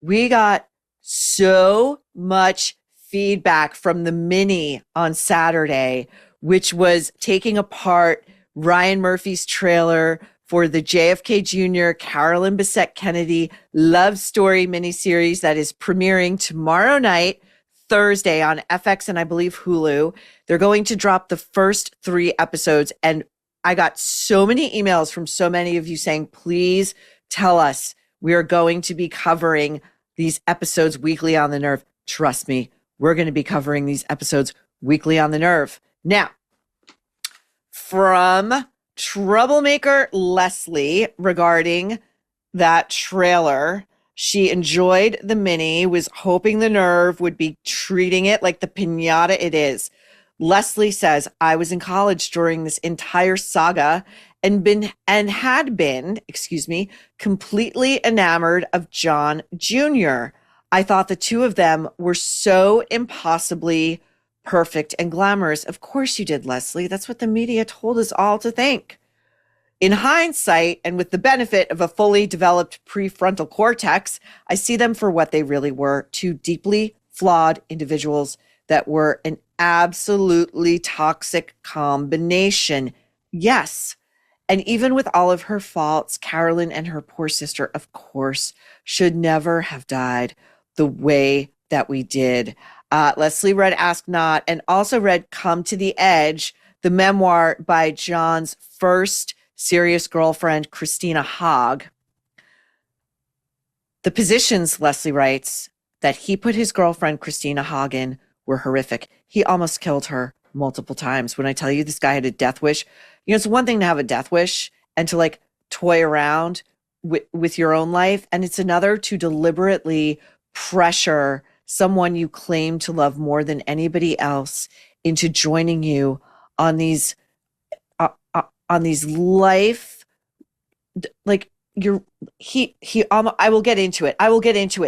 We got so much feedback from the mini on Saturday, which was taking apart Ryan Murphy's trailer for the JFK Jr. Carolyn Bessette Kennedy love story miniseries that is premiering tomorrow night, Thursday, on FX and I believe Hulu. They're going to drop the first 3 episodes. And I got so many emails from so many of you saying, please tell us we are going to be covering these episodes weekly on The Nerve. Trust me, we're going to be covering these episodes weekly on The Nerve. Now, from Troublemaker Leslie regarding that trailer, she enjoyed the mini, was hoping The Nerve would be treating it like the piñata it is. Leslie says, I was in college during this entire saga and had been, completely enamored of John Jr. I thought the two of them were so impossibly perfect and glamorous. Of course you did, Leslie. That's what the media told us all to think. In hindsight, and with the benefit of a fully developed prefrontal cortex, I see them for what they really were, 2 deeply flawed individuals that were an absolutely toxic combination. Yes. And even with all of her faults, Carolyn and her poor sister, of course, should never have died the way that we did. Leslie read Ask Not and also read Come to the Edge, the memoir by John's first serious girlfriend, Christina Hogg. The positions, Leslie writes, that he put his girlfriend, Christina Hogg, in were horrific. He almost killed her multiple times. When I tell you this guy had a death wish, it's one thing to have a death wish and to like toy around with your own life. And it's another to deliberately pressure someone you claim to love more than anybody else into joining you on these life, like I will get into it.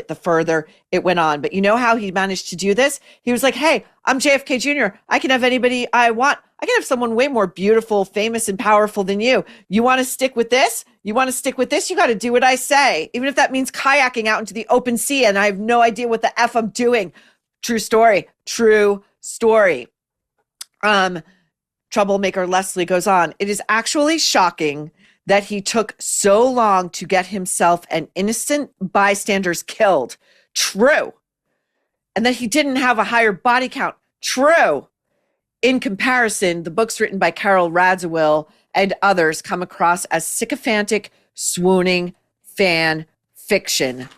The further it went on, but you know how he managed to do this? He was like, hey, I'm JFK Jr. I can have anybody I want. I can have someone way more beautiful, famous, and powerful than you. You want to stick with this? You got to do what I say. Even if that means kayaking out into the open sea and I have no idea what the F I'm doing. True story. Troublemaker Leslie goes on. It is actually shocking that he took so long to get himself and innocent bystanders killed. True. And that he didn't have a higher body count. True. In comparison, the books written by Carol Radziwill and others come across as sycophantic, swooning fan fiction.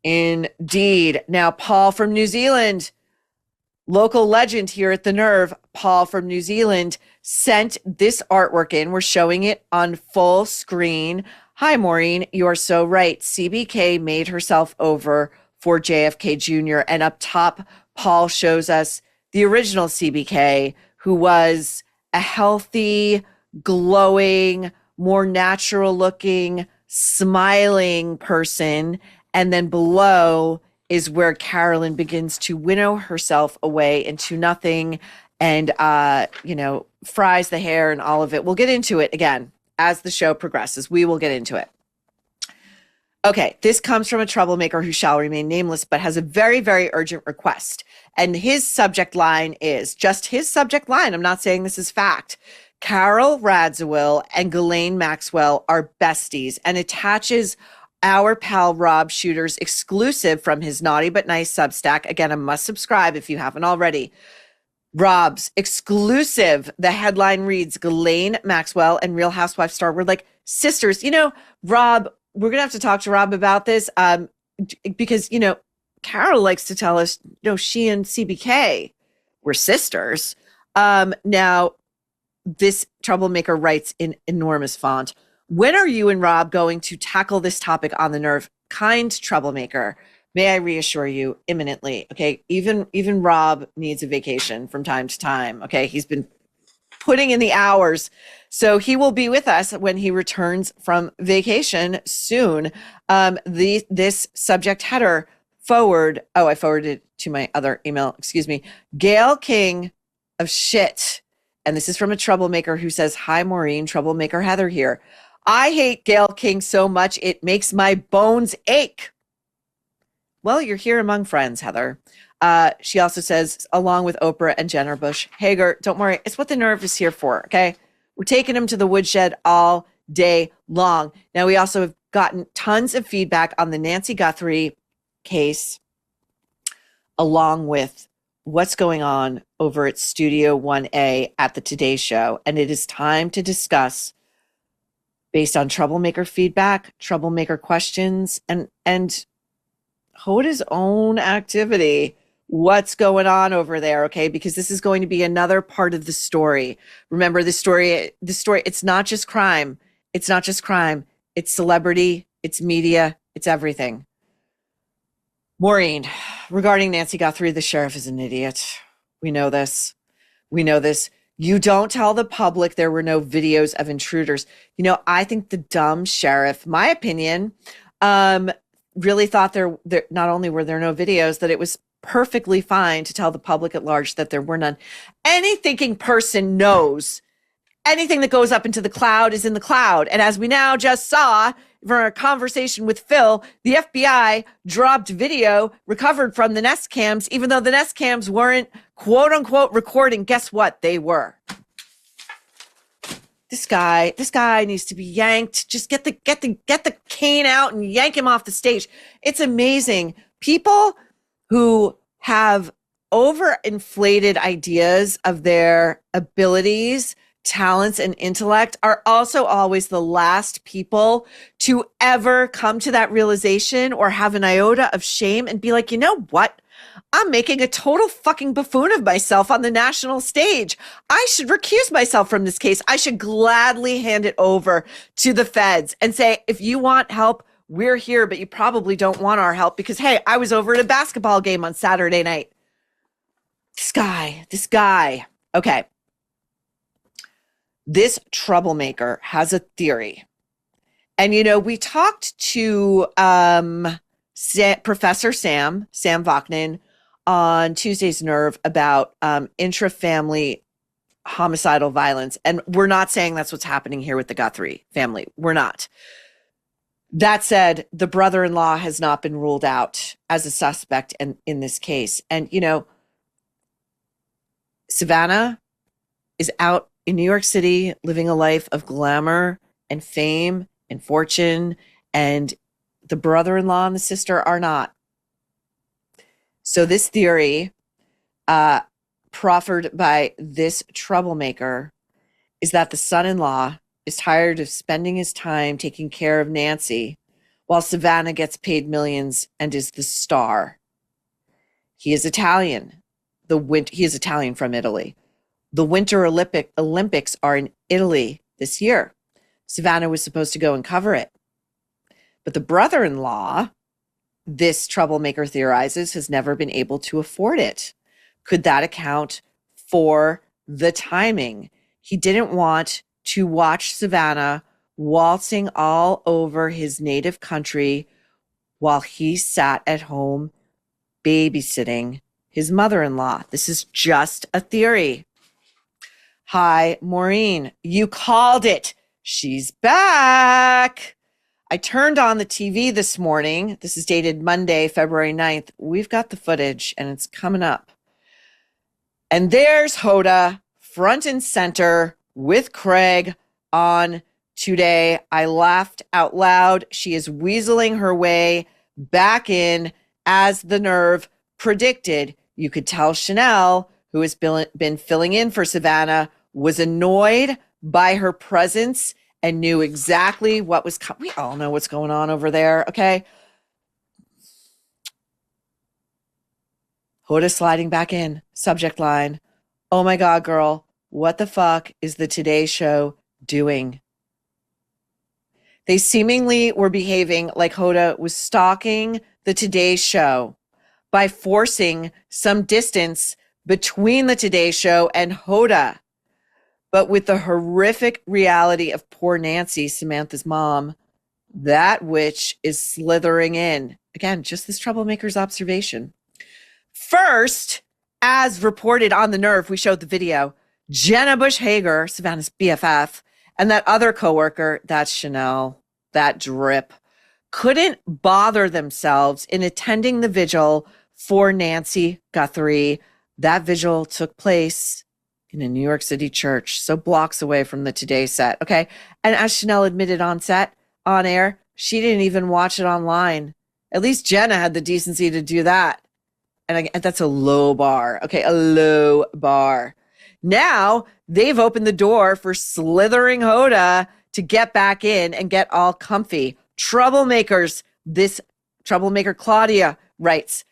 Indeed. Now, Paul from New Zealand, local legend here at The Nerve, Paul from New Zealand, sent this artwork in. We're showing it on full screen. Hi, Maureen. You are so right. CBK made herself over for JFK Jr. And up top, Paul shows us the original CBK, who was a healthy, glowing, more natural looking, smiling person. And then below is where Carolyn begins to winnow herself away into nothing and, fries the hair and all of it. We'll get into it again as the show progresses. We will get into it. Okay, this comes from a troublemaker who shall remain nameless, but has a very, very urgent request. And his subject line is just his subject line. I'm not saying this is fact. Carol Radziwill and Ghislaine Maxwell are besties, and attaches our pal Rob Shooter's exclusive from his Naughty But Nice Substack. Again, a must subscribe if you haven't already. Rob's exclusive. The headline reads, Ghislaine Maxwell and Real Housewives star were like sisters. Rob, we're going to have to talk to Rob about this because, Carol likes to tell us, she and CBK were sisters. Now, this troublemaker writes in enormous font, when are you and Rob going to tackle this topic on The Nerve? Kind troublemaker, may I reassure you, imminently. Okay, even Rob needs a vacation from time to time. Okay, he's been putting in the hours, so he will be with us when he returns from vacation soon. This subject header forward. Oh, I forwarded it to my other email. Excuse me. Gayle King of shit. And this is from a troublemaker who says, hi, Maureen, troublemaker Heather here. I hate Gayle King so much, it makes my bones ache. Well, you're here among friends, Heather. She also says, along with Oprah and Jenner Bush Hager, don't worry, it's what the Nerve is here for, okay? We're taking them to the woodshed all day long. Now, we also have gotten tons of feedback on the Nancy Guthrie case, along with what's going on over at Studio 1A at the Today Show. And it is time to discuss, based on Troublemaker feedback, Troublemaker questions, and Hoda's own activity, what's going on over there, okay? Because this is going to be another part of the story. Remember, the story, it's not just crime. It's not just crime. It's celebrity, it's media, it's everything. Maureen, regarding Nancy Guthrie, the sheriff is an idiot. We know this. We know this. You don't tell the public there were no videos of intruders. You know, I think the dumb sheriff, my opinion, really thought there not only were there no videos, that it was perfectly fine to tell the public at large that there were none. Any thinking person knows anything that goes up into the cloud is in the cloud. And as we now just saw from our conversation with Phil, the FBI dropped video recovered from the Nest cams, even though the Nest cams weren't quote unquote recording. Guess what? They were. This guy needs to be yanked. Just get the cane out and yank him off the stage. It's amazing. People who have overinflated ideas of their abilities, talents, and intellect are also always the last people to ever come to that realization or have an iota of shame and be like, you know what? I'm making a total fucking buffoon of myself on the national stage. I should recuse myself from this case. I should gladly hand it over to the feds and say, if you want help, we're here, but you probably don't want our help because, hey, I was over at a basketball game on Saturday night. This guy. Okay. This troublemaker has a theory. And, you know, we talked to Professor Sam Vaknin on Tuesday's Nerve about intra-family homicidal violence. And we're not saying that's what's happening here with the Guthrie family. We're not. That said, the brother-in-law has not been ruled out as a suspect in this case. And, you know, Savannah is out in New York City living a life of glamour and fame and fortune, and the brother-in-law and the sister are not. So this theory, proffered by this troublemaker, is that the son-in-law is tired of spending his time taking care of Nancy while Savannah gets paid millions and is the star. He is Italian. He is Italian from Italy. The Winter Olympics are in Italy this year. Savannah was supposed to go and cover it. But the brother-in-law, this troublemaker theorizes, has never been able to afford it. Could that account for the timing? He didn't want to watch Savannah waltzing all over his native country while he sat at home babysitting his mother-in-law. This is just a theory. Hi, Maureen. You called it. She's back. I turned on the TV this morning. This is dated Monday, February 9th. We've got the footage and it's coming up. And there's Hoda front and center with Craig on Today. I laughed out loud. She is weaseling her way back in as the Nerve predicted. You could tell Chanel, who has been filling in for Savannah, was annoyed by her presence and knew exactly what was coming. We all know what's going on over there, okay? Hoda sliding back in. Subject line. Oh my God, girl. What the fuck is the Today Show doing? They seemingly were behaving like Hoda was stalking the Today Show by forcing some distance between the Today Show and Hoda. But with the horrific reality of poor Nancy, Samantha's mom, that witch is slithering in. Again, just this troublemaker's observation. First, as reported on the Nerve, we showed the video, Jenna Bush Hager, Savannah's BFF, and that other coworker, that's Chanel, that drip, couldn't bother themselves in attending the vigil for Nancy Guthrie. That vigil took place in a New York City church, so blocks away from the Today set. Okay. And as Chanel admitted on set, on air, she didn't even watch it online. At least Jenna had the decency to do that. And that's a low bar. Okay. A low bar. Now they've opened the door for slithering Hoda to get back in and get all comfy. Troublemakers. This troublemaker Claudia writes,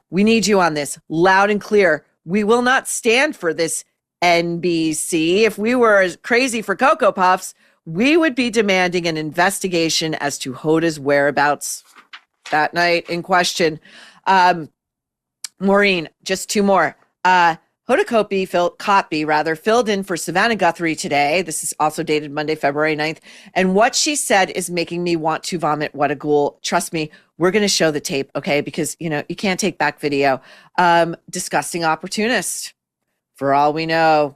we need you on this loud and clear. We will not stand for this NBC. If we were as crazy for Cocoa Puffs, we would be demanding an investigation as to Hoda's whereabouts that night in question. Maureen, just two more. Hoda Kotb filled in for Savannah Guthrie today. This is also dated Monday, February 9th. And what she said is making me want to vomit. What a ghoul. Trust me, we're going to show the tape, okay? Because, you can't take back video. Disgusting opportunist. For all we know,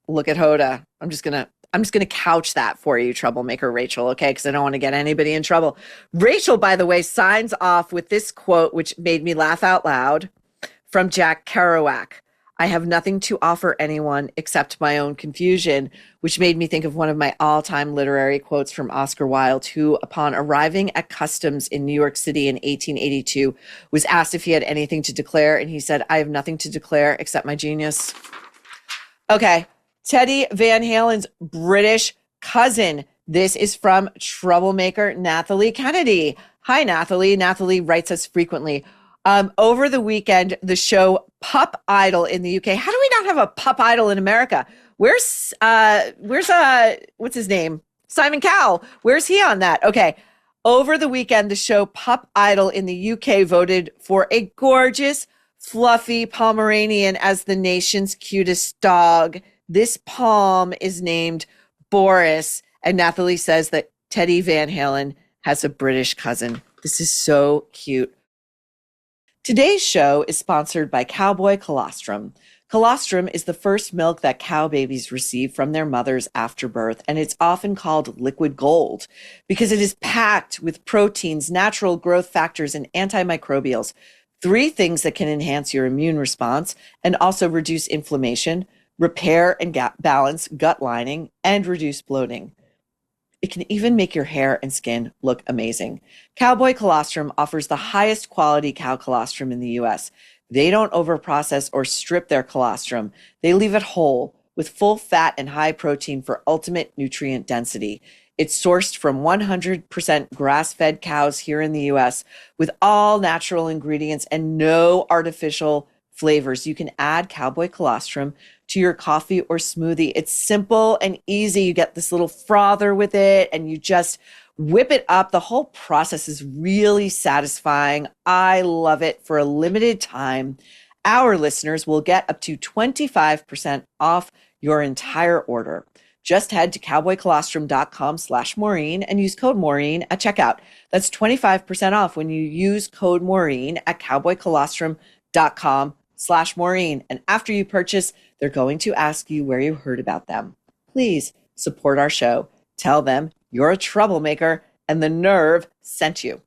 look at Hoda. I'm just going to couch that for you, troublemaker Rachel, okay? Because I don't want to get anybody in trouble. Rachel, by the way, signs off with this quote, which made me laugh out loud, from Jack Kerouac. I have nothing to offer anyone except my own confusion, which made me think of one of my all-time literary quotes from Oscar Wilde, who, upon arriving at customs in New York City in 1882, was asked if he had anything to declare, and he said, I have nothing to declare except my genius. Okay, Teddy Van Halen's British cousin. This is from troublemaker Nathalie Kennedy. Hi, Nathalie. Nathalie writes us frequently. Over the weekend, the show Pup Idol in the UK. How do we not have a Pup Idol in America? Where's what's his name? Simon Cowell. Where's he on that? Okay. Over the weekend, the show Pup Idol in the UK voted for a gorgeous, fluffy Pomeranian as the nation's cutest dog. This Palm is named Boris. And Nathalie says that Teddy Van Halen has a British cousin. This is so cute. Today's show is sponsored by Cowboy Colostrum. Colostrum is the first milk that cow babies receive from their mothers after birth, and it's often called liquid gold because it is packed with proteins, natural growth factors, and antimicrobials, 3 things that can enhance your immune response and also reduce inflammation, repair and balance gut lining, and reduce bloating. It can even make your hair and skin look amazing. Cowboy Colostrum offers the highest quality cow colostrum in the U.S. They don't overprocess or strip their colostrum. They leave it whole with full fat and high protein for ultimate nutrient density. It's sourced from 100% grass-fed cows here in the U.S. with all natural ingredients and no artificial flavors. You can add Cowboy Colostrum to your coffee or smoothie. It's simple and easy. You get this little frother with it and you just whip it up. The whole process is really satisfying. I love it. For a limited time, our listeners will get up to 25% off your entire order. Just head to cowboycolostrum.com/Maureen and use code Maureen at checkout. That's 25% off when you use code Maureen at cowboycolostrum.com/Maureen. And after you purchase, they're going to ask you where you heard about them. Please support our show. Tell them you're a troublemaker and the Nerve sent you.